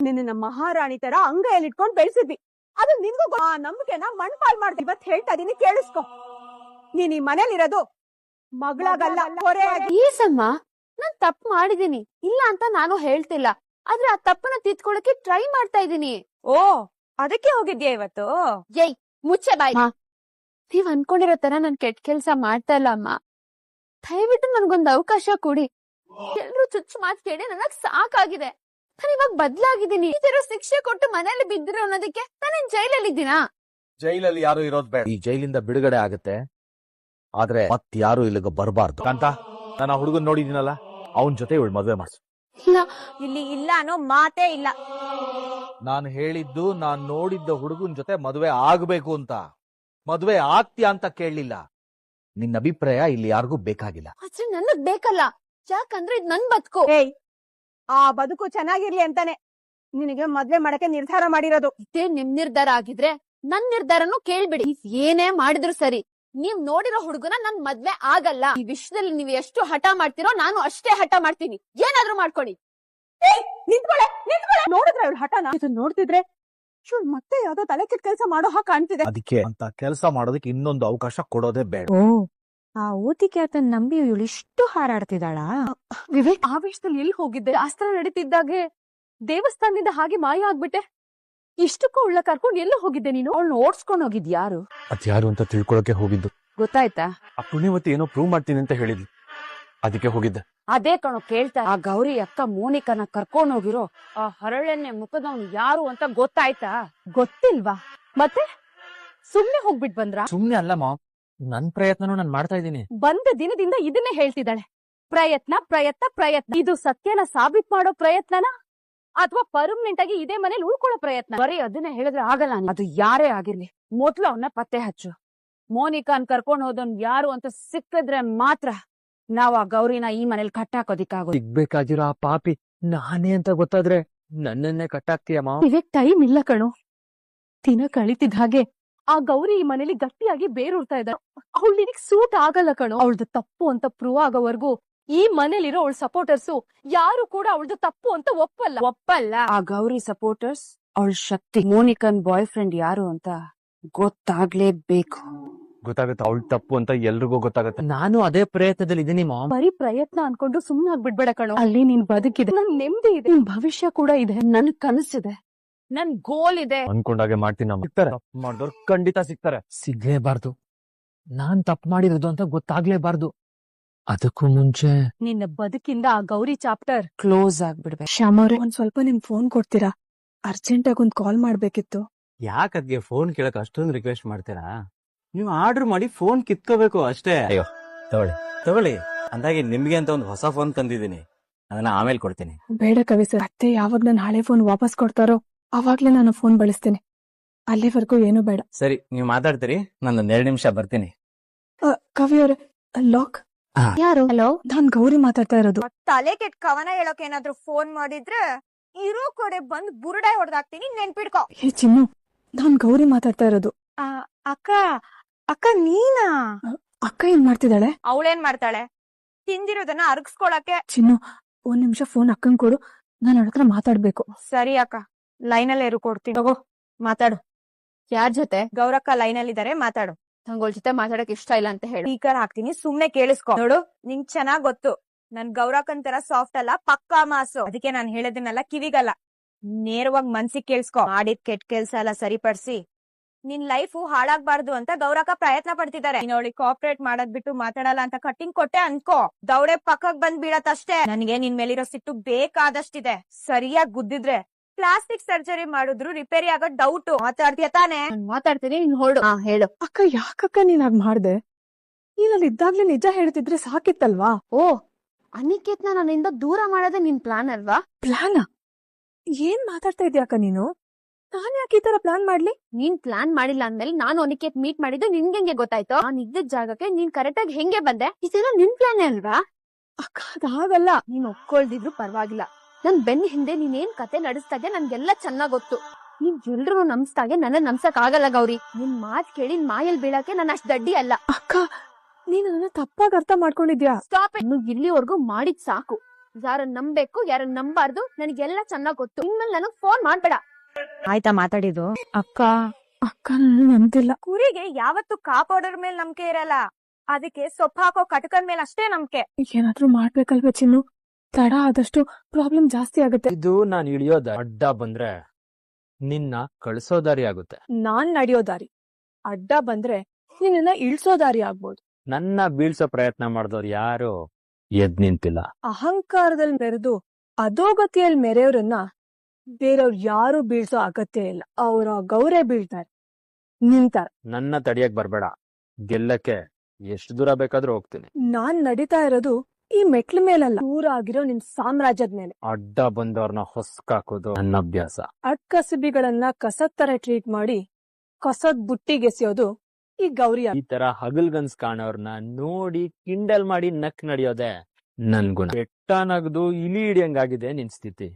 ನಿನ್ನ ಮಹಾರಾಣಿ ತರ ಅಂಗೈಯಲ್ಲಿ ಇಟ್ಕೊಂಡ್ ಬೆಳೆಸಿದ್ವಿ. ಅದು ನಿನ್ಗೂ ಆ ನಂಬಿಕೆನ ಮಣ್ಪಾಲ್ ಮಾಡ್ತೀವಿ. ಇವತ್ ಹೇಳ್ತಾ ಇದೀನಿ, ಕೇಳಿಸ್ಕೊ. ನೀನ್ ಈ ಮನೇಲಿರೋದು ಮಗಳಾಗಲ್ಲ, ಹೊರೆಯಾಗಿ. ಈಸಮ್ಮ, ನಾನ್ ತಪ್ಪು ಮಾಡಿದೀನಿ, ಇಲ್ಲ ಅಂತ ನಾನು ಹೇಳ್ತಿಲ್ಲ. ಆದ್ರೆ ಆ ತಪ್ಪನ್ನ ತಿದ್ಕೊಳಕ್ಕೆ ಟ್ರೈ ಮಾಡ್ತಾ ಇದೀನಿ. ಓ, ಅದಕ್ಕೆ ಹೋಗಿದ್ಯಾ ಇವತ್ತು? ಏಯ್, ಮುಚ್ಚೆ ಬಾಯ್. ನೀವ್ ಅನ್ಕೊಂಡಿರೋ ತರ ನಾನ್ ಕೆಟ್ಟ ಕೆಲ್ಸ ಮಾಡ್ತಾ ಇಲ್ಲ ಅಮ್ಮ. ದಯವಿಟ್ಟು ನನ್ಗೊಂದ್ ಅವಕಾಶ ಕೊಡಿ. ಎಲ್ರು ಚುಚ್ಚು ಮಾತ್ ಕೇಳಿ ನನಗ್ ಸಾಕಾಗಿದೆ. ನಾನು ಇವಾಗ ಬದ್ಲಾಗಿದ್ದೀನಿ. ಈ ತರ ಶಿಕ್ಷೆ ಕೊಟ್ಟು ಮನೇಲಿ ಬಿದ್ದಿರೋ ಅನ್ನೋದಕ್ಕೆ ನಾನೇನ್ ಜೈಲಲ್ಲಿ ಇದ್ದೀನಾ? ಜೈಲಲ್ಲಿ ಯಾರು ಇರೋದ್ ಬೇಡ. ಈ ಜೈಲಿಂದ ಬಿಡುಗಡೆ ಆಗುತ್ತೆ, ಆದ್ರೆ ಮತ್ ಯಾರು ಇಲ್ಲಿಗೆ ಬರಬಾರ್ದು. ಕಾಂತ, ನಾನು ಆ ಹುಡುಗನ್ ನೋಡಿದೀನಲ್ಲ, ಅವನ್ ಜೊತೆ ಇವಳು ಮದ್ವೆ ಮಾಡ್ಸು. ಇಲ್ಲ, ಇಲ್ಲಿ ಇಲ್ಲ ಅನ್ನೋ ಮಾತೇ ಇಲ್ಲ. ನಾನು ಹೇಳಿದ್ದು ನಾನ್ ನೋಡಿದ್ದ ಹುಡುಗನ್ ಜೊತೆ ಮದ್ವೆ ಆಗ್ಬೇಕು ಅಂತ. ಮದ್ವೆ ಆಗ್ತೀಯಾ ಅಂತ ಕೇಳಲಿಲ್ಲ. ನಿನ್ನ ಅಭಿಪ್ರಾಯ ಇಲ್ಲಿ ಯಾರಿಗೂ ಬೇಕಾಗಿಲ್ಲ. ಆದ್ರೆ ನನಗ್ ಬೇಕಲ್ಲ. ಯಾಕಂದ್ರೆ ಇದ್ ನನ್ ಬದುಕು. ಏಯ್, ಆ ಬದುಕು ಚೆನ್ನಾಗಿರ್ಲಿ ಅಂತಾನೆ ನಿನಗೆ ಮದ್ವೆ ಮಾಡಕ್ಕೆ ನಿರ್ಧಾರ ಮಾಡಿರೋದು. ಇದೇ ನಿಮ್ ನಿರ್ಧಾರ ಆಗಿದ್ರೆ ನನ್ ನಿರ್ಧಾರನು ಕೇಳ್ಬಿಡಿ. ಏನೇ ಮಾಡಿದ್ರು ಸರಿ, ನೀವ್ ನೋಡಿರೋ ಹುಡುಗನ ನನ್ ಮದ್ವೆ ಆಗಲ್ಲ. ಈ ವಿಷಯದಲ್ಲಿ ನೀವ್ ಎಷ್ಟು ಹಠ ಮಾಡ್ತೀರೋ ನಾನು ಅಷ್ಟೇ ಹಠ ಮಾಡ್ತೀನಿ. ಏನಾದ್ರೂ ಮಾಡ್ಕೊಳ್ಳಿ. ನೋಡಿದ್ರೆ ಇವಳು ಹಠನ? ಇದು ನೋಡ್ತಿದ್ರೆ ಇವಳು ಮತ್ತೆ ಯಾವ್ದೋ ತಲೆ ಕೆಟ್ಟ ಕೆಲಸ ಮಾಡೋ ಹಾಗೆ ಕಾಣ್ತಿದೆ. ಅದಕ್ಕೆ ಅಂತ ಕೆಲಸ ಮಾಡೋದಕ್ಕೆ ಇನ್ನೊಂದು ಅವಕಾಶ ಕೊಡೋದೇ ಬೇಡ. ಓ, ಆ ಊತಿಕೆ ಆತನ್ ನಂಬಿ ಇವಳು ಇಷ್ಟು ಹಾರಾಡ್ತಿದ್ದಾಳ? ವಿವೇಕ್, ಆವೇಶದಲ್ಲಿ ಎಲ್ಲಿ ಹೋಗಿದ್ದೆ? ಶಾಸ್ತ್ರ ನಡೀತಿದ್ದಾಗೆ ದೇವಸ್ಥಾನದಿಂದ ಹಾಗೆ ಮಾಯ ಆಗ್ಬಿಟ್ಟೆ. ಇಷ್ಟಕ್ಕೂ ಉಳ್ಳ ಕರ್ಕೊಂಡು ಎಲ್ಲ ಹೋಗಿದ್ದೆ ನೀನು? ಅವಳನ್ನ ಓಡ್ಸ್ಕೊಂಡ್ ಹೋಗಿದ್ ಯಾರು? ಅದ್ಯಾರು ಅಂತ ತಿಳ್ಕೊಳಕ್ಕೆ ಹೋಗಿದ್ದು. ಗೊತ್ತಾಯ್ತಾ? ಆ ಪುಣ್ಯವತಿ ಏನೋ ಪ್ರೂವ್ ಮಾಡ್ತೀನಿ ಅಂತ ಹೇಳಿದ್ಲು, ಅದಕ್ಕೆ ಹೋಗಿದ್ದೆ. ಅದೇ ಕಣೋ ಕೇಳ್ತಾ. ಆ ಗೌರಿ ಅಕ್ಕ ಮೋನಿಕನ ಕರ್ಕೊಂಡ್ ಹೋಗಿರೋ ಆ ಹರಳೆಣ್ಣೆ ಮುಖದವನು ಯಾರು ಅಂತ ಗೊತ್ತಾಯ್ತಾ? ಗೊತ್ತಿಲ್ವಾ? ಮತ್ತೆ ಸುಮ್ನೆ ಹೋಗ್ಬಿಟ್ ಬಂದ್ರ? ಸುಮ್ನೆ ಅಲ್ಲ ಮಾಮ್, ನನ್ ಪ್ರಯತ್ನನೂ ನಾನ್ ಮಾಡ್ತಾ ಇದ್ದೀನಿ. ಬಂದ ದಿನದಿಂದ ಇದನ್ನೇ ಹೇಳ್ತಿದ್ದಾಳೆ. ಪ್ರಯತ್ನ ಪ್ರಯತ್ನ ಪ್ರಯತ್ನ. ಇದು ಸತ್ಯನ ಸಾಬೀತ್ ಮಾಡೋ ಪ್ರಯತ್ನನ ಅಥವಾ ಪರ್ಮನೆಂಟ್ ಆಗಿ ಇದೇ ಮನೇಲಿ ಉಳ್ಕೊಳ್ಳೋ ಪ್ರಯತ್ನ? ಬರೀ ಅದನ್ನೇ ಹೇಳಿದ್ರೆ ಆಗಲ್ಲ. ಅದು ಯಾರೇ ಆಗಿರ್ಲಿ, ಮೊದ್ಲು ಅವನ್ನ ಪತ್ತೆ ಹಚ್ಚು. ಮೋನಿಕಾನ್ ಕರ್ಕೊಂಡ್ ಹೋದನ್ ಯಾರು ಅಂತ ಸಿಕ್ಕಿದ್ರೆ ಮಾತ್ರ ನಾವ್ ಆ ಗೌರಿನ ಈ ಮನೇಲಿ ಕಟ್ಟಾಕೋದಿಕ್ಕಾಗೋದು. ಸಿಗ್ಬೇಕಾಗಿರೋ ಆ ಪಾಪಿ ನಾನೇ ಅಂತ ಗೊತ್ತಾದ್ರೆ ನನ್ನನ್ನೇ ಕಟ್ಟಾಕ್ತೀಯ ಮಾಮ್. ವಿವೇಕ್, ಟೈಮ್ ಇಲ್ಲ ಕಣು. ದಿನ ಕಳಿತಿದ್ ಹಾಗೆ ಆ ಗೌರಿ ಈ ಮನೇಲಿ ಗಟ್ಟಿಯಾಗಿ ಬೇರೂರ್ತಾ ಇದ್ದಾಳೆ. ಅವಳು ನಿನಗ್ ಸೂಟ್ ಆಗಲ್ಲ ಕಣು. ಅವಳ್ದು ತಪ್ಪು ಅಂತ ಪ್ರೂವ್ ಆಗೋವರೆಗೂ ಈ ಮನೇಲಿರೋ ಅವಳ ಸಪೋರ್ಟರ್ಸು ಯಾರು ಕೂಡ ಅವಳ್ದು ತಪ್ಪು ಅಂತ ಒಪ್ಪಲ್ಲ. ಆ ಗೌರಿ ಸಪೋರ್ಟರ್ಸ್ ಅವಳ ಶಕ್ತಿ. ಮೋನಿಕನ್ ಬಾಯ್ ಫ್ರೆಂಡ್ ಯಾರು ಅಂತ ಗೊತ್ತಾಗ್ಲೇಬೇಕು. ಗೊತ್ತಾಗತ್ತೆ ಅವಳು ತಪ್ಪು ಅಂತ ಎಲ್ರಿಗೂ ಗೊತ್ತಾಗತ್ತೆ. ನಾನು ಅದೇ ಪ್ರಯತ್ನದಲ್ಲಿ ಇದೀನಿ ಮಾಮ್. ಬರೀ ಪ್ರಯತ್ನ ಅನ್ಕೊಂಡು ಸುಮ್ನೆ ಆಗ್ಬಿಡ್ಬೇಡ ಕಣೋ. ಅಲ್ಲಿ ನಿನ್ ಬದುಕಿದೆ, ನನ್ ನೆಮ್ಮದಿ ಇದೆ, ನಿನ್ ಭವಿಷ್ಯ ಕೂಡ ಇದೆ, ನನ್ ಕನಸಿದೆ, ನನ್ ಗೋಲ್ ಇದೆ. ಅನ್ಕೊಂಡಾಗೆ ಮಾಡ್ತೀನಿ ನಮ್ಮ. ಸಿಗ್ತಾರೆ, ತಪ್ಪು ಮಾಡಿದವ್ರು ಖಂಡಿತ ಸಿಗ್ತಾರೆ. ಸಿಗ್ಲೇಬಾರ್ದು, ನಾನ್ ತಪ್ಪು ಮಾಡಿರೋದು ಅಂತ ಗೊತ್ತಾಗ್ಲೇಬಾರ್ದು. ಅದಕ್ಕೂ ಮುಂಚೆ ನಿನ್ನ ಬದುಕಿಂದ ಆ ಗೌರಿ ಚಾಪ್ಟರ್ ಕ್ಲೋಸ್ ಆಗ್ಬಿಡ್ಬೇಕು. ಶ್ಯಾಮವ್ರೆ, ಒಂದ್ ಸ್ವಲ್ಪ ನಿಮ್ ಫೋನ್ ಕೊಡ್ತೀರಾ? ಅರ್ಜೆಂಟ್ ಆಗಿ ಒಂದ್ ಕಾಲ್ ಮಾಡ್ಬೇಕಿತ್ತು. ಯಾಕದ್ಗೆ ಫೋನ್ ಕೇಳಕ್ ಅಷ್ಟೊಂದು ರಿಕ್ವೆಸ್ಟ್ ಮಾಡ್ತೀರಾ? ನೀವು ಆರ್ಡರ್ ಮಾಡಿ ಫೋನ್ ಕಿತ್ಕೋಬೇಕು ಅಷ್ಟೇ. ಅಯ್ಯೋ, ತಗೊಳ್ಳಿ. ಅಂದಾಗೆ ನಿಮ್ಗೆ ಅಂತ ಒಂದು ಹೊಸ ಫೋನ್ ತಂದಿದ್ದೀನಿ, ಅದನ್ನ ಆಮೇಲೆ ಕೊಡ್ತೀನಿ. ಬೇಡ ಕವಿ ಸರ್, ಅತ್ತೆ ಯಾವಾಗ ನನ್ನ ಹಳೆ ಫೋನ್ ವಾಪಸ್ ಕೊಡ್ತಾರೋ ಅವಾಗ್ಲೇ ನಾನು ಫೋನ್ ಬಳಸ್ತೀನಿ. ಅಲ್ಲಿವರೆಗೂ ಏನು ಬೇಡ. ಸರಿ, ನೀವು ಮಾತಾಡ್ತೀರಿ, ನಾನೊಂದ್ 2 ನಿಮಿಷ ಬರ್ತೀನಿ. ಕವಿಯವ್ರೆ, ಲಾಕ್. ಯಾರು? ಹಲೋ, ನಾನ್ ಗೌರಿ ಮಾತಾಡ್ತಾ ಇರೋದು. ತಲೆ ಕೆಟ್ಟ ಕವನ ಹೇಳೋಕೆ ಏನಾದ್ರು ಫೋನ್ ಮಾಡಿದ್ರೆ ಇರೋ ಕಡೆ ಬಂದ್ ಬುರುಡೆ ಹೊಡೆದಾಕ್ತೀನಿ, ನೆನ್ಪಿಡ್ಕೊ. ಹೇ ಚಿನ್ನು, ನಾನ್ ಗೌರಿ ಮಾತಾಡ್ತಾ ಇರೋದು. ಅಕ್ಕ ನೀನಾ? ಅಕ್ಕ ಏನ್ ಮಾಡ್ತಿದ್ದಾಳೆ? ಅವಳೇನ್ ಮಾಡ್ತಾಳೆ? ತಿಂದಿರೋದನ್ನ ಅರ್ಗಿಸ್ಕೊಳಕ್ಕೆ. ಚಿನ್ನು, ಒಂದ್ ನಿಮಿಷ ಫೋನ್ ಅಕ್ಕಂಗ್ ಕೊಡು, ನಾನು ಅವಳ ಹತ್ರ ಮಾತಾಡ್ಬೇಕು. ಸರಿ ಅಕ್ಕ, ಲೈನಲ್ಲಿ ಏರು ಕೊಡ್ತೀನಿ, ತಗೋ ಮಾತಾಡು. ಯಾರ್ ಜೊತೆ? ಗೌರಕ್ಕ ಲೈನಲ್ಲಿ ಇದಾರೆ, ಮಾತಾಡು. ನಂಗೊಳ್ ಜೊತೆ ಮಾತಾಡಕ್ ಇಷ್ಟ ಇಲ್ಲ ಅಂತ ಹೇಳಿ. ಸ್ಪೀಕರ್ ಹಾಕ್ತೀನಿ, ಸುಮ್ನೆ ಕೇಳಿಸ್ಕೊ. ನೋಡು, ನಿಂಗ್ ಚೆನ್ನಾಗ್ ಗೊತ್ತು ನನ್ ಗೌರಕ್ಕನ್ ತರ ಸಾಫ್ಟ್ ಅಲ್ಲ, ಪಕ್ಕಾ ಮಾಸು. ಅದಕ್ಕೆ ನಾನ್ ಹೇಳೋದನ್ನೆಲ್ಲ ಕಿವಿಗಲ್ಲ, ನೇರವಾಗಿ ಮನ್ಸಿಗೆ ಕೇಳಿಸ್ಕೊ. ಮಾಡಿದ್ ಕೆಟ್ಟ ಕೆಲ್ಸ ಎಲ್ಲ ಸರಿಪಡಿಸಿ ನಿನ್ ಲೈಫು ಹಾಳಾಗ್ಬಾರ್ದು ಅಂತ ಗೌರಕ್ಕ ಪ್ರಯತ್ನ ಪಡ್ತಿದ್ದಾರೆ. ನೋಡಿ, ಕೋಆಪರೇಟ್ ಮಾಡೋದ್ ಬಿಟ್ಟು ಮಾತಾಡಲ್ಲ ಅಂತ ಕಟ್ಟಿಂಗ್ ಕೊಟ್ಟೆ ಅನ್ಕೋ, ದೌಡೆ ಪಕ್ಕಕ್ ಬಂದ್ ಬೀಳತ್ತಷ್ಟೇ. ನನ್ಗೆ ನಿನ್ ಮೇಲಿರೋ ಸಿಟ್ಟು ಬೇಕಾದಷ್ಟಿದೆ. ಸರಿಯಾಗಿ ಗುದ್ದಿದ್ರೆ ಪ್ಲಾಸ್ಟಿಕ್ ಸರ್ಜರಿ ಮಾಡಿದ್ರು ರಿಪೇರಿ ಆಗೋ ಡೌಟ್. ಮಾತಾಡ್ತೀಯ ತಾನೆ? ಮಾತಾಡ್ತೀನಿ, ನೀನ್ ಹೊರಡು. ಹೇಳು. ಅಕ್ಕ, ಯಾಕಕ್ಕ ನೀನ್ ಹಾಗ್ ಮಾಡ್ದೆ? ನೀನಲ್ಲಿ ಇದ್ದಾಗ್ಲೇ ನಿಜ ಹೇಳ್ತಿದ್ರೆ ಸಾಕಿತ್ತಲ್ವಾ? ಓ, ಅನಿಕೇತ್ನ ನನ್ನಿಂದ ದೂರ ಮಾಡೋದೇ ನಿನ್ ಪ್ಲಾನ್ ಅಲ್ವಾ? ಪ್ಲಾನ್? ಏನ್ ಮಾತಾಡ್ತಾ ಇದ್ಯಾಕ ನೀನು? ನಾನ್ ಯಾಕೆ ಈ ತರ ಪ್ಲಾನ್ ಮಾಡ್ಲಿ? ನೀನ್ ಪ್ಲಾನ್ ಮಾಡಿಲ್ಲ ಅಂದ್ಮೇಲೆ ನಾನು ಅನಿಕೇತ್ ಮೀಟ್ ಮಾಡಿದ್ದು ನಿನ್ಗೆ ಗೊತ್ತಾಯ್ತು? ನಾನ್ ಇದ್ದಿದ್ ಜಾಗಕ್ಕೆ ನೀನ್ ಕರೆಕ್ಟ್ ಆಗಿ ಹೆಂಗೆ ಬಂದೆ? ಇದೆಲ್ಲ ನಿನ್ ಪ್ಲಾನ್ ಅಲ್ವಾ? ಅಕ್ಕ, ಅದಾಗಲ್ಲ. ನೀನ್ ಒಪ್ಕೊಳ್ದಿದ್ರು ಪರವಾಗಿಲ್ಲ. ನನ್ ಬೆನ್ನ ಹಿಂದೆ ನೀನೇನ್ ಕತೆ ನಡೆಸ್ತಾಗೆ ನನ್ಗೆಲ್ಲ ಚೆನ್ನಾಗ್ ಗೊತ್ತು. ನೀನ್ ಎಲ್ರು ನಮ್ಸ್ತಾಗೆ ನನ್ನ ನಮ್ಸಕ್ ಆಗಲ್ಲ ಗೌರಿ. ನಿನ್ ಮಾತ್ ಕೇಳಿ ಮಾಯಲ್ ಬೀಳಕ್ಕೆ ನಾನು ಅಷ್ಟ್ ದಡ್ಡಿ ಅಲ್ಲ. ಅಕ್ಕ, ನೀನ್ ನನ್ನ ತಪ್ಪಾಗಿ ಅರ್ಥ ಮಾಡ್ಕೊಂಡಿದ್ಯಾ? ಸ್ಟಾಪ್. ಇನ್ನು ಇಲ್ಲಿವರೆಗೂ ಮಾಡಿದ್ ಸಾಕು. ಯಾರನ್ನ ನಂಬೇಕು ಯಾರನ್ನ ನಂಬಾರ್ದು ನನಗೆಲ್ಲ ಚೆನ್ನಾಗ್ ಗೊತ್ತು. ಇನ್ಮೇಲೆ ನನಗ್ ಫೋನ್ ಮಾಡ್ಬೇಡ. ಆಯ್ತಾ ಮಾತಾಡಿದ್ದು? ಅಕ್ಕ ಅಕ್ಕ ನಂಬಿಲ್ಲ. ಕುರಿಗೆ ಯಾವತ್ತು ಕಾಪಾಡೋರ್ ಮೇಲೆ ನಂಬಿಕೆ ಇರಲ್ಲ, ಅದಕ್ಕೆ ಸೊಪ್ಪು ಹಾಕೋ ಕಟಕನ್ ಮೇಲೆ ಅಷ್ಟೇ ನಂಬಿಕೆ. ಏನಾದ್ರೂ ಮಾಡ್ಬೇಕಲ್ವ ಚಿನ್ನು, ತಡ ಆದಷ್ಟು ಪ್ರಾಬ್ಲಮ್ ಜಾಸ್ತಿ ಆಗುತ್ತೆ. ಇದು ನಾನ್ ಇಳಿಯೋದ ಅಡ್ಡ ಬಂದ್ರೆ ನಿನ್ನ ಕಳ್ಸೋ ದಾರಿ ಆಗುತ್ತೆ. ನಾನ್ ನಡೆಯೋ ದಾರಿ ಅಡ್ಡ ಬಂದ್ರೆ ನಿನ್ನ ಇಳ್ಸೋ ದಾರಿ ಆಗ್ಬೋದು. ನನ್ನ ಬೀಳ್ಸೋ ಪ್ರಯತ್ನ ಮಾಡಿದವ್ರು ಯಾರು ಎದ್ ನಿಂತಿಲ್ಲ. ಅಹಂಕಾರದಲ್ಲಿ ಮೆರೆದು ಅಧೋಗತಿಯಲ್ಲಿ ಮೆರೆಯೋರನ್ನ ಬೇರೆಯವ್ರು ಯಾರು ಬೀಳ್ಸೋ ಅಗತ್ಯ ಇಲ್ಲ. ಅವ್ರ ಗೌರೇ ಬೀಳ್ತಾರೆ, ನಿಂತಾರೆ. ನನ್ನ ತಡಿಯಕ್ ಬರ್ಬೇಡ. ಗೆಲ್ಲಕ್ಕೆ ಎಷ್ಟು ದೂರ ಬೇಕಾದ್ರೂ ಹೋಗ್ತೀನಿ. ನಾನ್ ನಡೀತಾ ಇರೋದು ಈ ಮೆಟ್ಲ ಮೇಲಲ್ಲ, ದೂರ ಆಗಿರೋ ನಿನ್ ಸಾಮ್ರಾಜ್ಯದ ಮೇಲೆ. ಅಡ್ಡ ಬಂದವ್ರನ್ನ ಹೊಸ್ಕಾಕೋದು ನನ್ನ ಅಭ್ಯಾಸ. ಅಡ್ಕಸಬಿಗಳನ್ನ ಕಸದ್ ತರ ಟ್ರೀಟ್ ಮಾಡಿ ಕಸದ್ ಬುಟ್ಟಿಗೆಸೆಯೋದು ಈ ಗೌರಿ. ಈ ತರ ಹಗಲ್ಗನ್ಸ್ ಕಾಣೋರ್ನ ನೋಡಿ ಕಿಂಡಲ್ ಮಾಡಿ ನಕ್ ನಡೆಯೋದೆ ನನ್ ಗುಣ. ಬೆಟ್ಟನಾಗದು ಇಲಿ ಹಿಡಿಯಂಗಾಗಿದೆ ನಿನ್ ಸ್ಥಿತಿ.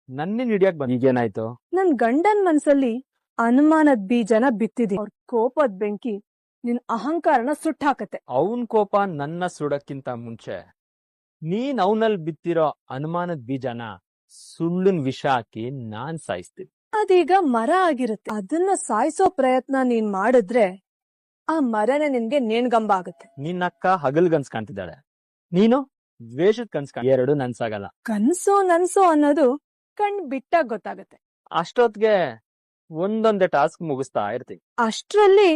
ನನ್ನೇನ್ ಹಿಡಿಯಕ್ ಬಂದ ಈಗೇನಾಯ್ತು? ನನ್ ಗಂಡನ್ ಮನ್ಸಲ್ಲಿ ಅನುಮಾನದ ಬೀಜನ ಬಿತ್ತಿದಿ. ಅವ್ರ ಕೋಪದ ಬೆಂಕಿ ನಿನ್ ಅಹಂಕಾರನ ಸುಟ್ಟಾಕತ್ತೆ. ಅವನ್ ಕೋಪ ನನ್ನ ಸುಡಕ್ಕಿಂತ ಮುಂಚೆ ನೀನ್ ಅವನಲ್ಲಿ ಬಿತ್ತಿರೋ ಅನುಮಾನದ ಬೀಜನ ಸುಳ್ಳನ್ ವಿಷ ಹಾಕಿ ನಾನ್ ಸಾಯಿಸ್ತೀನಿ. ಅದೀಗ ಮರ ಆಗಿರುತ್ತೆ. ಅದನ್ನ ಸಾಯಿಸೋ ಪ್ರಯತ್ನ ನೀನ್ ಮಾಡಿದ್ರೆ ಆ ಮರನೇ ನಿನ್ಗೆ ನೇಣ್ಗಂಬ ಆಗುತ್ತೆ. ನಿನ್ನಕ್ಕ ಹಗಲ್ಗನ್ಸ್ ಕಾಣ್ತಿದ್ದಾಳೆ, ನೀನು ದ್ವೇಷದ ಕನ್ಸ್ ಎರಡು ನನ್ಸಾಗಲ್ಲ. ಕನ್ಸೋ ನನ್ಸೋ ಅನ್ನೋದು ಕಣ್ ಬಿಟ್ಟಾಗ ಗೊತ್ತಾಗತ್ತೆ. ಅಷ್ಟೊತ್ಗೆ ಒಂದೊಂದೇ ಟಾಸ್ಕ್ ಮುಗಿಸ್ತಾ ಇರ್ತೀನಿ. ಅಷ್ಟ್ರಲ್ಲಿ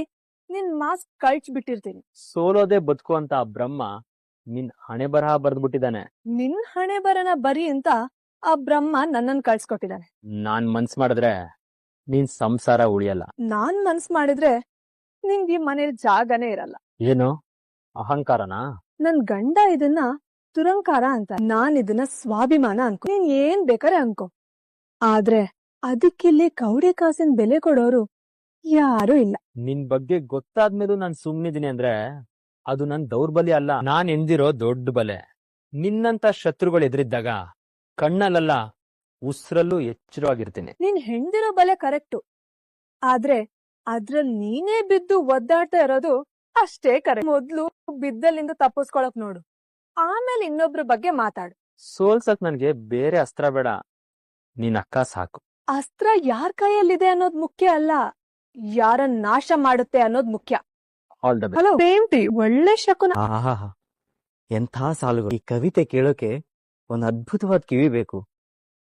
ನಿನ್ ಮಾಸ್ಕ್ ಕಳ್ಚ್ ಬಿಟ್ಟಿರ್ತೀನಿ. ಸೋಲೋದೆ ಬದುಕು ಅಂತ ಆ ಬ್ರಹ್ಮ ನಿನ್ ಹಣೆ ಬರಹ ಬರ್ದ್ಬಿಟ್ಟಿದ್ದಾನೆ. ನಿನ್ ಹಣೆ ಬರನ ಬರಿ ಅಂತ ಆ ಬ್ರಹ್ಮ ನನ್ನನ್ ಕಳ್ಸ್ಕೊಟ್ಟಿದ್ದಾನೆ. ನಾನ್ ಮನ್ಸ್ ಮಾಡಿದ್ರೆ ನೀನ್ ಸಂಸಾರ ಉಳಿಯಲ್ಲ. ನಾನ್ ಮನ್ಸ್ ಮಾಡಿದ್ರೆ ನಿಂಗೆ ಈ ಮನೇಲಿ ಜಾಗನೇ ಇರಲ್ಲ. ಏನು ಅಹಂಕಾರನಾ? ನನ್ ಗಂಡ ಇದನ್ನ ದುರಂಕಾರ ಅಂತ, ನಾನ್ ಇದನ್ನ ಸ್ವಾಭಿಮಾನ ಅನ್ಕೊ. ನೀನ್ ಏನ್ ಬೇಕಾರೆ ಅನ್ಕೊ, ಆದ್ರೆ ಅದಕ್ಕಿಲ್ಲಿ ಕೌಡಿ ಕಾಸಿನ ಬೆಲೆ ಕೊಡೋರು ಯಾರು ಇಲ್ಲ. ನಿನ್ ಬಗ್ಗೆ ಗೊತ್ತಾದ್ಮೇಲೂ ನಾನ್ ಸುಮ್ನಿದೀನಿ ಅಂದ್ರೆ ಅದು ನನ್ ದೌರ್ಬಲ್ಯ ಅಲ್ಲ, ನಾನ್ ಎಂದಿರೋ ದೊಡ್ಡ ಬಲೆ. ನಿನ್ನಂತ ಶತ್ರುಗಳು ಎದುರಿದ್ದಾಗ ಕಣ್ಣಲ್ಲ ಉಸ್ರಲ್ಲೂ ಎಚ್ಚರವಾಗಿರ್ತೀನಿ. ನೀನ್ ಹೆಣ್ದಿರೋ ಬಲೆ ಕರೆಕ್ಟು, ಆದ್ರೆ ಅದ್ರಲ್ಲಿ ನೀನೇ ಬಿದ್ದು ಒದ್ದಾಡ್ತಾ ಇರೋದು ಅಷ್ಟೇ ಕರೆಕ್ಟ್. ಮೊದ್ಲು ಬಿದ್ದಲ್ಲಿಂದ ತಪ್ಪಿಸ್ಕೊಳಕ್ ನೋಡು, ಆಮೇಲೆ ಇನ್ನೊಬ್ರ ಬಗ್ಗೆ ಮಾತಾಡು. ಸೋಲ್ಸಕ್ ನನ್ಗೆ ಬೇರೆ ಅಸ್ತ್ರ ಬೇಡ, ನಿನ್ ಅಕ್ಕ ಸಾಕು. ಅಸ್ತ್ರ ಯಾರ್ ಕೈಯಲ್ಲಿದೆ ಅನ್ನೋದ್ ಮುಖ್ಯ ಅಲ್ಲ, ಯಾರನ್ನ ನಾಶ ಮಾಡುತ್ತೆ ಅನ್ನೋದ್ ಮುಖ್ಯ. All the best. ಹಲೋ ಪ್ರೇಮ್ಟಿ, ಒಳ್ಳೆ ಶಕುನ. ಆಹಾ, ಎಂಥ ಸಾಲುಗಳು! ಈ ಕವಿತೆ ಕೇಳೋಕೆ ಒಂದು ಅದ್ಭುತವಾದ ಕಿವಿ ಬೇಕು,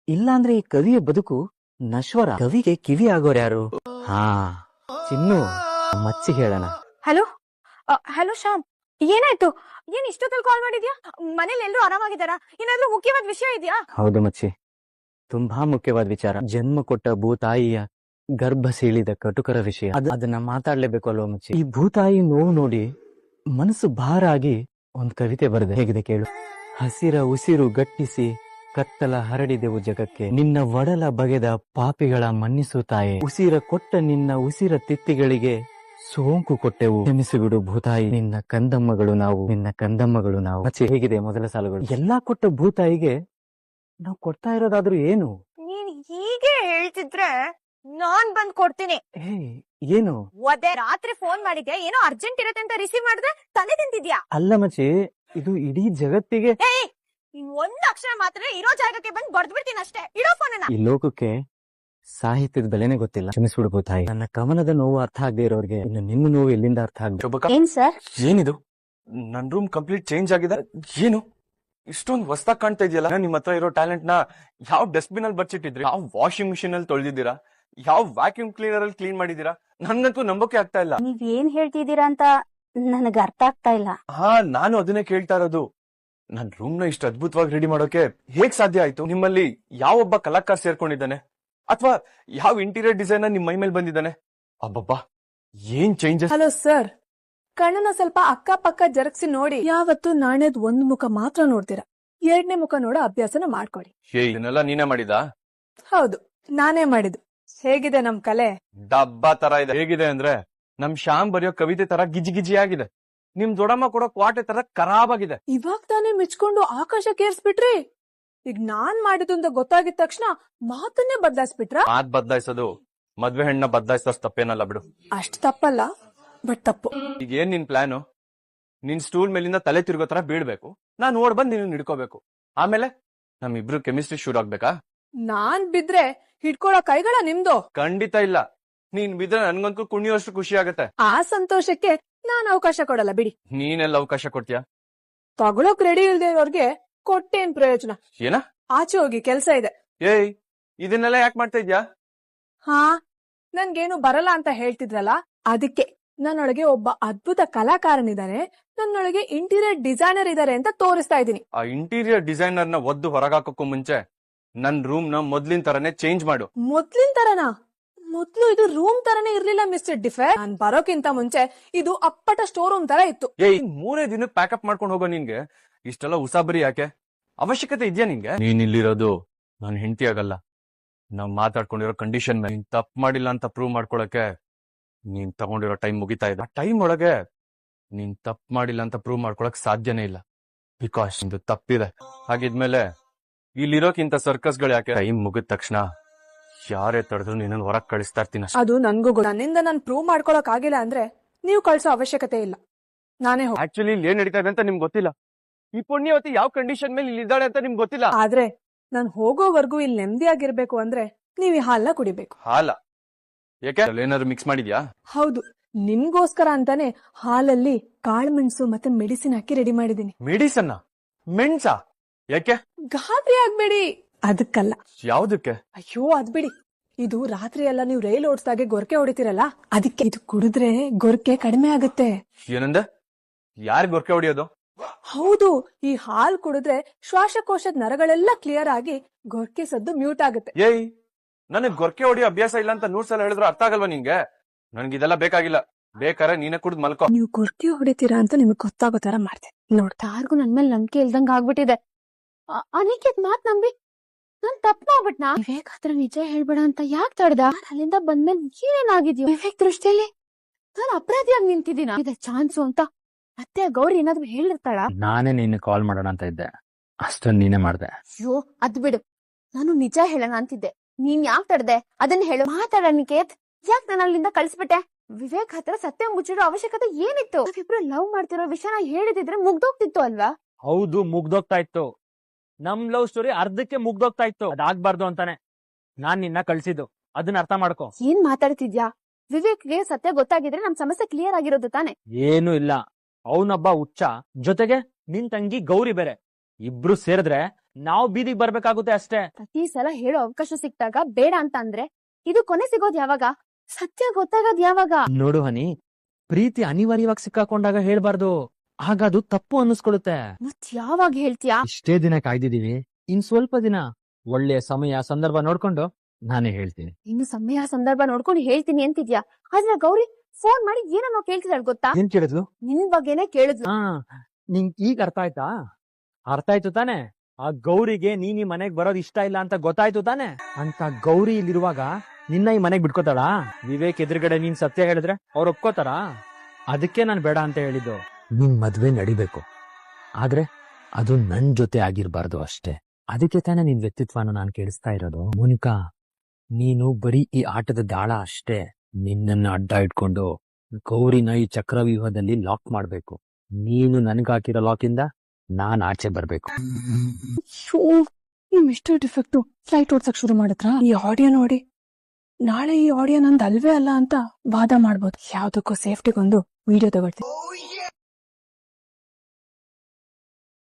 ಇಲ್ಲಾಂದ್ರೆ ಈ ಕವಿಯ ಬದುಕು ನಶ್ವರ. ಕವಿಗೆ ಕಿವಿ ಆಗೋರ್ಯಾರು? ಹಾ, ಚಿನ್ನು, ಮಚ್ಚಿ ಹೇಳೋಣ. ಹಲೋ ಹಲೋ ಶ್ಯಾಮ್, ಏನಾಯ್ತು? ಏನ್ ಇಷ್ಟೊತ್ತಲ್ಲಿ ಕಾಲ್ ಮಾಡಿದ್ಯಾ? ಮನೇಲಿ ಎಲ್ರು ಆರಾಮಾಗಿದ್ದಾರಾ? ಏನಾದ್ರೂ ಮುಖ್ಯವಾದ ವಿಷಯ ಇದೆಯಾ? ಹೌದು ಮಚ್ಚಿ, ತುಂಬಾ ಮುಖ್ಯವಾದ ವಿಚಾರ. ಜನ್ಮ ಕೊಟ್ಟ ಭೂತಾಯಿಯ ಗರ್ಭ ಸೀಳಿದ ಕಟುಕರ ವಿಷಯ. ಅದನ್ನ ಮಾತಾಡ್ಲೇಬೇಕು ಅಲ್ವಾ ಮಚ್ಚಿ? ಈ ಭೂತಾಯಿ ನೋವು ನೋಡಿ ಮನಸ್ಸು ಭಾರ ಆಗಿ ಒಂದ್ ಕವಿತೆ ಬರೆದೆ. ಹೇಗಿದೆ ಕೇಳು. ಹಸಿರ ಉಸಿರು ಗಟ್ಟಿಸಿ ಕತ್ತಲ ಹರಡಿದೆವು ಜಗಕ್ಕೆ, ನಿನ್ನ ಒಡಲ ಬಗೆದ ಪಾಪಿಗಳ ಮನ್ನಿಸು ತಾಯೆ. ಉಸಿರ ಕೊಟ್ಟ ನಿನ್ನ ಉಸಿರ ತಿತ್ತಿಗಳಿಗೆ ಸೋಂಕು ಕೊಟ್ಟೆವು, ಕ್ಷಮಿಸಿಬಿಡು ಭೂತಾಯಿ. ನಿನ್ನ ಕಂದಮ್ಮಗಳು ನಾವು, ನಿನ್ನ ಕಂದಮ್ಮಗಳು ನಾವು. ಮಚ್ಚಿ, ಹೇಗಿದೆ ಮೊದಲ ಸಾಲುಗಳು? ಎಲ್ಲಾ ಕೊಟ್ಟ ಭೂತಾಯಿಗೆ ನಾವು ಕೊಡ್ತಾ ಇರೋದಾದ್ರೂ ಏನು? ನೀನ್ ಹೀಗೆ ಹೇಳ್ತಿದ್ರೆ ನಾನ್ ಬಂದ್ ಕೊಡ್ತೀನಿ. ಏ, ಏನು? ಒದೆ ರಾತ್ರಿ ಫೋನ್ ಮಾಡಿದ್ಯಾ? ಏನೋ ಅರ್ಜೆಂಟ್ ಇರತ್ತೆ ಅಂತ ರಿಸೀವ್ ಮಾಡಿದ್ರೆ ತಲೆ ತಿಂತಿದ್ಯಾ? ಅಲ್ಲ ಮಚ್ಚಿ, ಇದು ಇಡೀ ಜಗತ್ತಿಗೆ. ಏಯ್, ಒಂದ್ ಅಕ್ಷರ ಮಾತ್ರ ಇರೋ ಜಾಗಕ್ಕೆ ಬಂದ್ ಬಡ್ದ್ ಬಿಡ್ತೀನಿ ಅಷ್ಟೇ. ಇಡೋ ಫೋನನ್ನ. ಈ ಲೋಕಕ್ಕೆ ಸಾಹಿತ್ಯದ ಬೆಲೆನೇ ಗೊತ್ತಿಲ್ಲ. ಕ್ಷಮಿಸ್ಬಿಡು ಭೂತಾಯಿ. ನನ್ನ ಕವನದ ನೋವು ಅರ್ಥ ಆಗದೆ ಇರೋರ್ಗೆ ಇನ್ನು ನಿನ್ನ ನೋವು ಎಲ್ಲಿಂದ ಅರ್ಥ ಆಗ್ಬೇಕು? ಏನ್ ಸರ್? ಏನಿದು? ನನ್ ರೂಮ್ ಕಂಪ್ಲೀಟ್ ಚೇಂಜ್ ಆಗಿದೆ. ಏನು ಇಷ್ಟೊಂದು ಹೊಸದಾಗಿ ಕಾಣ್ತಾ ಇದೆಯಲ್ಲ? ನಿಮ್ ಹತ್ರ ಇರೋ ಟ್ಯಾಲೆಂಟ್ ನ ಯಾವ ಡಸ್ಟ್ಬಿನ್ ಅಲ್ಲಿ ಬಚ್ಚಿಟ್ಟಿದ್ರಿ? ಯಾವ ವಾಷಿಂಗ್ ಮಿಷಿನ್ ಅಲ್ಲಿ ತೊಳೆದಿದ್ದೀರಾ? ಯಾವ ವ್ಯಾಕ್ಯೂಮ್ ಕ್ಲೀನರ್ ಅಲ್ಲಿ ಕ್ಲೀನ್ ಮಾಡಿದೀರಾ? ನನ್ಗಂತೂ ನಂಬಕ್ಕೆ ಆಗ್ತಾ ಇಲ್ಲ. ನೀವ್ ಏನ್ ಹೇಳ್ತಿದ್ದೀರಾ ಅಂತ ನನಗ್ ಅರ್ಥ ಆಗ್ತಾ ಇಲ್ಲ. ಹಾ, ನಾನು ಅದನ್ನೇ ಕೇಳ್ತಾ ಇರೋದು. ನನ್ ರೂಮ್ ನ ಇಷ್ಟು ಅದ್ಭುತವಾಗಿ ರೆಡಿ ಮಾಡೋಕೆ ಹೇಗ್ ಸಾಧ್ಯ ಆಯ್ತು? ನಿಮ್ಮಲ್ಲಿ ಯಾವೊಬ್ಬ ಕಲಾಕಾರ ಸೇರ್ಕೊಂಡಿದ್ದಾನೆ ಅಥವಾ ಯಾವ ಇಂಟೀರಿಯರ್ ಡಿಸೈನರ್ ನಿಮ್ ಮೈ ಮೇಲೆ ಬಂದಿದ್ದಾನೆ? ಅಬ್ಬಬ್ಬಾ, ಏನ್ ಚೇಂಜಸ್! ಹಲೋ ಸರ್, ಕಣ್ಣನ್ನ ಸ್ವಲ್ಪ ಅಕ್ಕಪಕ್ಕ ಜರಗ್ಸಿ ನೋಡಿ. ಯಾವತ್ತು ನಾಣ್ಯದ್ ಒಂದ್ ಮುಖ ಮಾತ್ರ ನೋಡ್ತೀರಾ, ಎರಡನೇ ಮುಖ ನೋಡೋ ಅಭ್ಯಾಸನ ಮಾಡ್ಕೊಡಿ. ಇದನ್ನೆಲ್ಲ ನೀನೇ ಮಾಡಿದಾ? ಹೌದು, ನಾನೇ ಮಾಡಿದ್ದು. ಹೇಗಿದೆ ನಮ್ ಕಲೆ? ಡಬ್ಬಾ ತರ ಇದೆ. ಹೇಗಿದೆ ಅಂದ್ರೆ ನಮ್ ಶ್ಯಾಮ್ ಬರೆಯೋ ಕವಿತೆ ತರ ಗಿಜಿ ಗಿಜಿ ಆಗಿದೆ. ನಿಮ್ ದೊಡ್ಡಮ್ಮ ಕೊಡೋ ಕ್ವಾಟೆ ತರ ಖರಾಬ್ ಆಗಿದೆ. ಇವಾಗ ತಾನೇ ಮೆಚ್ಕೊಂಡು ಆಕಾಶಕ್ಕೆ ಏರ್ಸ್ಬಿಟ್ರಿ. ಈಗ ನಾನ್ ಮಾಡಿದ್ದು ಅಂತ ಗೊತ್ತಾಗಿದ ತಕ್ಷಣ ಮಾತನ್ನೇ ಬದಲಾಯಿಸ್ಬಿಟ್ರ? ಮಾತ್ ಬದಲಾಯಿಸೋದು ಮದ್ವೆ ಹೆಣ್ಣ ಬದಲಾಯಿಸೋ ತಪ್ಪೇನಲ್ಲ ಬಿಡು. ಅಷ್ಟ್ ತಪ್ಪಲ್ಲ, ಬಟ್ ತಪ್ಪು. ಈಗ ಏನ್ ನಿನ್ ಪ್ಲಾನು? ನಿನ್ ಸ್ಟೂಲ್ ಮೇಲಿಂದ ತಲೆ ತಿರುಗೋ ತರ ಬೀಳ್ಬೇಕು, ನಾನ್ ಓಡ್ ಬಂದ್ ನೀನು ಹಿಡ್ಕೋಬೇಕು. ಆಮೇಲೆ ನಮ್ಮಿಬ್ರು ಕೆಮಿಸ್ಟ್ರಿ ಶುರು ಆಗ್ಬೇಕಾ? ನಾನ್ ಬಿದ್ರೆ ಹಿಡ್ಕೊಳೋ ಕೈಗಳ ನಿಮ್ದು. ಖಂಡಿತ ಇಲ್ಲ. ನೀನ್ ಬಿದ್ರೆ ನನ್ಗಂತೂ ಕುಣಿಯೋಷ್ಟು ಖುಷಿ ಆಗತ್ತೆ. ಆ ಸಂತೋಷಕ್ಕೆ ನಾನ್ ಅವಕಾಶ ಕೊಡಲ್ಲ ಬಿಡಿ. ನೀನೆಲ್ಲ ಅವಕಾಶ ಕೊಡ್ತೀಯಾ? ತಗೊಳಕ್ ರೆಡಿ ಇಲ್ದೇ ಇರೋರ್ಗೆ ಕೊಟ್ಟೇನ್ ಪ್ರಯೋಜನ? ಏನ? ಆಚೆ ಹೋಗಿ ಕೆಲ್ಸ ಇದೆ. ಏಯ್, ಇದನ್ನೆಲ್ಲ ಯಾಕೆ ಮಾಡ್ತಾ ಇದ್ಯಾ? ಹಾ, ನನ್ಗೇನು ಬರಲ್ಲ ಅಂತ ಹೇಳ್ತಿದ್ರಲ್ಲ, ಅದಕ್ಕೆ ನನ್ನೊಳಗೆ ಒಬ್ಬ ಅದ್ಭುತ ಕಲಾಕಾರನಿದ್ದಾನೆ, ನನ್ನೊಳಗೆ ಇಂಟೀರಿಯರ್ ಡಿಸೈನರ್ ಇದಾರೆ ಅಂತ ತೋರಿಸ್ತಾ ಇದ್ದೀನಿ. ಆ ಇಂಟೀರಿಯರ್ ಡಿಸೈನರ್ ನ ಒದ್ದು ಹೊರಗಾಕಕ್ಕೂ ಮುಂಚೆ ನನ್ ರೂಮ್ ನ ಮೊದ್ಲಿನ ತರನೇ ಚೇಂಜ್ ಮಾಡು. ಮೊದ್ಲಿನ ತರನಾ? ಮೊದ್ಲು ಇದು ರೂಮ್ ತರನೇ ಇರ್ಲಿಲ್ಲ ಮಿಸ್ಟರ್ ಡಿಫೆ. ನಾನ್ ಬರೋಕ್ಕಿಂತ ಮುಂಚೆ ಇದು ಅಪ್ಪಟ ಸ್ಟೋರ್ ರೂಮ್ ತರ ಇತ್ತು. ಏಯ್, 3 ದಿನಕ್ಕೆ ಪ್ಯಾಕಪ್ ಮಾಡ್ಕೊಂಡು ಹೋಗೋ ನಿನ್ಗೆ ಇಷ್ಟೆಲ್ಲ ಉಸಾಬರಿ ಯಾಕೆ? ಅವಶ್ಯಕತೆ ಇದೆಯಾ ನಿಂಗೆ? ನೀನ್ ಇಲ್ಲಿರೋದು ನನ್ ಹೆಂಡತಿ ಆಗಲ್ಲ, ನಾವ್ ಮಾತಾಡ್ಕೊಂಡಿರೋ ಕಂಡೀಷನ್ ಮೇಲೆ. ನೀನ್ ತಪ್ಪು ಮಾಡಿಲ್ಲ ಅಂತ ಪ್ರೂವ್ ಮಾಡ್ಕೊಳಕ್ಕೆ ನೀನ್ ತಗೊಂಡಿರೋ ಟೈಮ್ ಮುಗಿತಾ ಇದೆ. ಆ ಟೈಮ್ ಒಳಗೆ ನೀನ್ ತಪ್ಪು ಮಾಡಿಲ್ಲ ಅಂತ ಪ್ರೂವ್ ಮಾಡ್ಕೊಳಕ್ ಸಾಧ್ಯನೇ ಇಲ್ಲ. ಬಿಕಾಸ್ ಇದು ತಪ್ಪಿದೆ. ಹಾಗಿದ್ಮೇಲೆ ಇಲ್ಲಿರೋಕ್ಕಿಂತ ಸರ್ಕಸ್ಗಳು ಯಾಕೆ? ಟೈಮ್ ಮುಗಿದ ತಕ್ಷಣ ಯಾರೇ ತಡೆದ್ರು ನಿನ್ನ ಹೊರಗ್ ಕಳಿಸ್ತಾ ಇರ್ತೀನಿ ಅಷ್ಟೇ. ಅದು ನನ್ಗೂ ನನ್ನಿಂದ ನಾನ್ ಪ್ರೂವ್ ಮಾಡ್ಕೊಳಕ್ ಆಗಿಲ್ಲ ಅಂದ್ರೆ ನೀವು ಕಳ್ಸೋ ಅವಶ್ಯಕತೆ ಇಲ್ಲ, ನಾನೇ ಹೋಗ್. ಆಕ್ಚುಲಿ ಇಲ್ಲಿ ಏನ್ ನಡೀತಾ ಇದೆ ಅಂತ ನಿಮ್ಗೆ ಗೊತ್ತಿಲ್ಲ. ಈ ಪುಣ್ಯವತಿ ಯಾವ ಕಂಡೀಷನ್ ಮೇಲೆ ಇಲ್ಲಿ ಇದ್ದಾಳೆ ಅಂತ ನಿಮ್ಗೆ ಗೊತ್ತಿಲ್ಲ. ಆದ್ರೆ ನಾನ್ ಹೋಗೋವರ್ಗೂ ಇಲ್ಲಿ ನೆಮ್ಮದಿಯಾಗಿರ್ಬೇಕು ಅಂದ್ರೆ ನೀವ್ ಈ ಹಾಲ್ನ ಕುಡಿಬೇಕು. ಹಾಲ ಯಾಕೆ? ಏನಾದ್ರು ಮಿಕ್ಸ್ ಮಾಡಿದ್ಯಾ? ಹೌದು, ನಿಮ್ಗೋಸ್ಕರ ಅಂತಾನೆ ಹಾಲಲ್ಲಿ ಕಾಳುಮೆಣಸು ಮತ್ತೆ ಮೆಡಿಸಿನ್ ಹಾಕಿ ರೆಡಿ ಮಾಡಿದೀನಿ. ಮೆಡಿಸನ್? ಮೆಣಸಾ? ಯಾಕೆ? ಗಾಬರಿ ಆಗ್ಬೇಡಿ, ಅದಕ್ಕಲ್ಲ. ಯಾವ್ದಕ್ಕೆ? ಅಯ್ಯೋ ಅದ್ ಬಿಡಿ, ಇದು ರಾತ್ರಿ ಎಲ್ಲ ನೀವು ರೈಲ್ ಓಡಿಸ್ದಾಗೆ ಗೊರಕೆ ಹೊಡಿತೀರಲ್ಲ, ಅದಕ್ಕೆ. ಇದು ಕುಡಿದ್ರೆ ಗೊರಕೆ ಕಡಿಮೆ ಆಗುತ್ತೆ. ಏನಂದೆ? ಯಾರ್ ಗೊರಕೆ ಹೊಡಿಯೋದು? ಹೌದು, ಈ ಹಾಲ್ ಕುಡಿದ್ರೆ ಶ್ವಾಸಕೋಶದ ನರಗಳೆಲ್ಲ ಕ್ಲಿಯರ್ ಆಗಿ ಗೊರಕೆ ಸದ್ದು ಮ್ಯೂಟ್ ಆಗುತ್ತೆ. ಏಯ್, ನನಗ್ ಗೊರಕೆ ಹೊಡಿಯೋ ಅಭ್ಯಾಸ ಇಲ್ಲ ಅಂತ 100 ಸಲ ಹೇಳಿದ್ರು ಅರ್ಥ ಆಗಲ್ವಾ ನಿಂಗೆ? ನನ್ಗಿದೆಲ್ಲ ಬೇಕಾಗಿಲ್ಲ. ಬೇಕಾರೆ ನೀನೇ ಕುಡ್ದು ಮಲ್ಕೋ. ನೀವು ಗೊರಕೆ ಹೊಡಿತೀರಾ ಅಂತ ನಿಮಗ್ ಗೊತ್ತಾಗೋ ತರ ಮಾಡ್ತೀನಿ ನೋಡ್ತಾ. ಯಾರಿಗೂ ನನ್ ಮೇಲೆ ನಂಬಿಕೆ ಇಲ್ದಂಗ ಆಗ್ಬಿಟ್ಟಿದೆ. ಅನಿಕೇತ್ ಮಾತ್ ನಂಬಿ ನಾನ್ ತಪ್ಪು ಮಾಡ್ಬಿಟ್ನಾ? ವಿವೇಕ್ ಹತ್ರ ನಿಜ ಹೇಳ್ಬೇಡ ಅಂತ ಯಾಕೆ ತಡ್ದ? ಅಲ್ಲಿಂದ ಬಂದ್ಮೇಲೆ ಏನೇನಾಗಿದ್ಯೋ? ವಿವೇಕ್ ದೃಷ್ಟಿಯಲ್ಲಿ ನಾನು ಅಪರಾಧಿಯಾಗಿ ನಿಂತಿದ್ದೀನ? ಇದೆ ಚಾನ್ಸು ಅಂತ ಮತ್ತೆ ಗೌರಿ ಏನಾದ್ರು ಹೇಳಿರ್ತಾಳ? ನಾನೇ ನಿನ್ನ ಕಾಲ್ ಮಾಡೋಣ ಅಂತ ಇದ್ದೆ, ಅಷ್ಟೊಂದು ನೀನೇ ಮಾಡ್ದೆ. ಅಯ್ಯೋ ಅದ್ ಬಿಡು, ನಾನು ನಿಜ ಹೇಳೋಣ ಅಂತಿದ್ದೆ. ನೀನ್ ಯಾಕೆ ತಡ್ದೆ ಅದನ್ನ ಹೇಳು. ಮಾತಾಡ ನಿಕೇತ್, ಯಾಕೆ ನಾನು ಅಲ್ಲಿಂದ ಕಳ್ಸ್ಬಿಟ್ಟೆ? ವಿವೇಕ್ ಹತ್ರ ಸತ್ಯ ಮುಚ್ಚಿಡೋ ಅವಶ್ಯಕತೆ ಏನಿತ್ತು? ನಾವಿಬ್ರು ಲವ್ ಮಾಡ್ತಿರೋ ವಿಷಯನ ಹೇಳಿದಿದ್ರೆ ಮುಗ್ದೋಗ್ತಿತ್ತು ಅಲ್ವಾ? ಹೌದು, ಮುಗ್ದೋಗ್ತಾ ಇತ್ತು. ನಮ್ ಲವ್ ಸ್ಟೋರಿ ಅರ್ಧಕ್ಕೆ ಮುಗ್ದೋಗ್ತಾ ಇತ್ತು. ಅದಾಗ್ಬಾರ್ದು ಅಂತಾನೆ ನಾನ್ ನಿನ್ನ ಕಳ್ಸಿದ್ದು. ಅದನ್ನ ಅರ್ಥ ಮಾಡ್ಕೊ. ಏನ್ ಮಾತಾಡ್ತಿದ್ಯಾ? ವಿವೇಕ್ಗೆ ಸತ್ಯ ಗೊತ್ತಾಗಿದ್ರೆ ನಮ್ ಸಮಸ್ಯೆ ಕ್ಲಿಯರ್ ಆಗಿರೋದು ತಾನೆ? ಏನು ಇಲ್ಲ, ಅವನೊಬ್ಬ ಹುಚ್ಚ, ಜೊತೆಗೆ ನಿನ್ ತಂಗಿ ಗೌರಿ ಬೇರೆ. ಇಬ್ರು ಸೇರಿದ್ರೆ ನಾವು ಬೀದಿಗೆ ಬರ್ಬೇಕಾಗುತ್ತೆ ಅಷ್ಟೇ. ಪ್ರತಿ ಸಲ ಹೇಳೋ ಅವಕಾಶ ಸಿಕ್ತಾಗ ಬೇಡ ಅಂತ ಅಂದ್ರೆ ಇದು ಕೊನೆ ಸಿಗೋದ್ ಯಾವಾಗ? ಸತ್ಯ ಗೊತ್ತಾಗದ್ ಯಾವಾಗ? ನೋಡು ಹನಿ, ಪ್ರೀತಿ ಅನಿವಾರ್ಯವಾಗಿ ಸಿಕ್ಕಾಕೊಂಡಾಗ ಹೇಳ್ಬಾರ್ದು, ಆಗ ಅದು ತಪ್ಪು ಅನ್ನಿಸ್ಕೊಳುತ್ತೆ. ಮತ್ ಯಾವಾಗ ಹೇಳ್ತೀಯಾ? ಇಷ್ಟೇ ದಿನ ಕಾಯ್ದಿದೀವಿ, ಇನ್ ಸ್ವಲ್ಪ ದಿನ ಒಳ್ಳೆಯ ಸಮಯ ಸಂದರ್ಭ ನೋಡ್ಕೊಂಡು ನಾನೇ ಹೇಳ್ತೀನಿ. ಇನ್ನು ಸಮಯ ಸಂದರ್ಭ ನೋಡ್ಕೊಂಡು ಹೇಳ್ತೀನಿ ಅಂತಿದ್ಯಾ? ಆದ್ರೆ ಗೌರಿ ಫೋನ್ ಮಾಡಿ ಏನನ್ನೋ ಕೇಳ್ತಿದ್ದಾಳೆ ಗೊತ್ತಾ? ಏನ್ ಕೇಳಿದ್ಲು? ನಿನ್ ಬಗ್ಗೆನೆ ಕೇಳಿದ್ಲು. ನಿಂಗ್ ಈಗ ಅರ್ಥ ಆಯ್ತಾ? ಅರ್ಥ ಆಯ್ತು ತಾನೆ? ಆ ಗೌರಿಗೆ ನೀನ್ ಈ ಮನೆಗ್ ಬರೋದ್ ಇಷ್ಟ ಇಲ್ಲ ಅಂತ ಗೊತ್ತಾಯ್ತು ತಾನೆ? ಅಂತ ಗೌರಿ ಇಲ್ಲಿರುವಾಗ ನಿನ್ನ ಈ ಮನೆಗ್ ಬಿಟ್ಕೋತಾಳ? ವಿವೇಕ್ ಎದುರುಗಡೆ ನೀನ್ ಸತ್ಯ ಹೇಳಿದ್ರೆ ಅವ್ರು ಒಪ್ಕೋತಾರ? ಅದಕ್ಕೆ ನಾನ್ ಬೇಡ ಅಂತ ಹೇಳಿದ್ದು. ನಿನ್ ಮದ್ವೆ ನಡಿಬೇಕು, ಆದ್ರೆ ಅದು ನನ್ ಜೊತೆ ಆಗಿರ್ಬಾರ್ದು ಅಷ್ಟೇ. ಅದಕ್ಕೆ ತಾನೇ ನಿನ್ ವ್ಯಕ್ತಿತ್ವನ ನಾನ್ ಕೇಳಿಸ್ತಾ ಇರೋದು. ಮೋನಿಕಾ, ನೀನು ಬರೀ ಈ ಆಟದ ದಾಳ ಅಷ್ಟೇ. ನಿನ್ನನ್ನ ಅಡ್ಡ ಇಟ್ಕೊಂಡು ಗೌರಿನ ಈ ಚಕ್ರವ್ಯೂಹದಲ್ಲಿ ಲಾಕ್ ಮಾಡ್ಬೇಕು. ನೀನು ನನ್ಗಾಕಿರೋ ಲಾಕಿಂದ ನಾನ್ ಆಚೆ ಬರ್ಬೇಕು. ಈ ಮಿಸ್ಟರ್ ಡಿಫೆಕ್ಟ್ ಫ್ಲೈಟ್ ಓಡ್ಸಕ್ ಶುರು ಮಾಡಿದ್ರ? ಈ ಆಡಿಯೋ ನೋಡಿ ನಾಳೆ ಈ ಆಡಿಯೋ ನಂದು ಅಲ್ವೇ ಅಲ್ಲ ಅಂತ ವಾದ ಮಾಡ್ಬೋದು. ಯಾವ್ದಕ್ಕೂ ಸೇಫ್ಟಿಗೊಂದು ವಿಡಿಯೋ ತಗೊಳ್ತೀನಿ.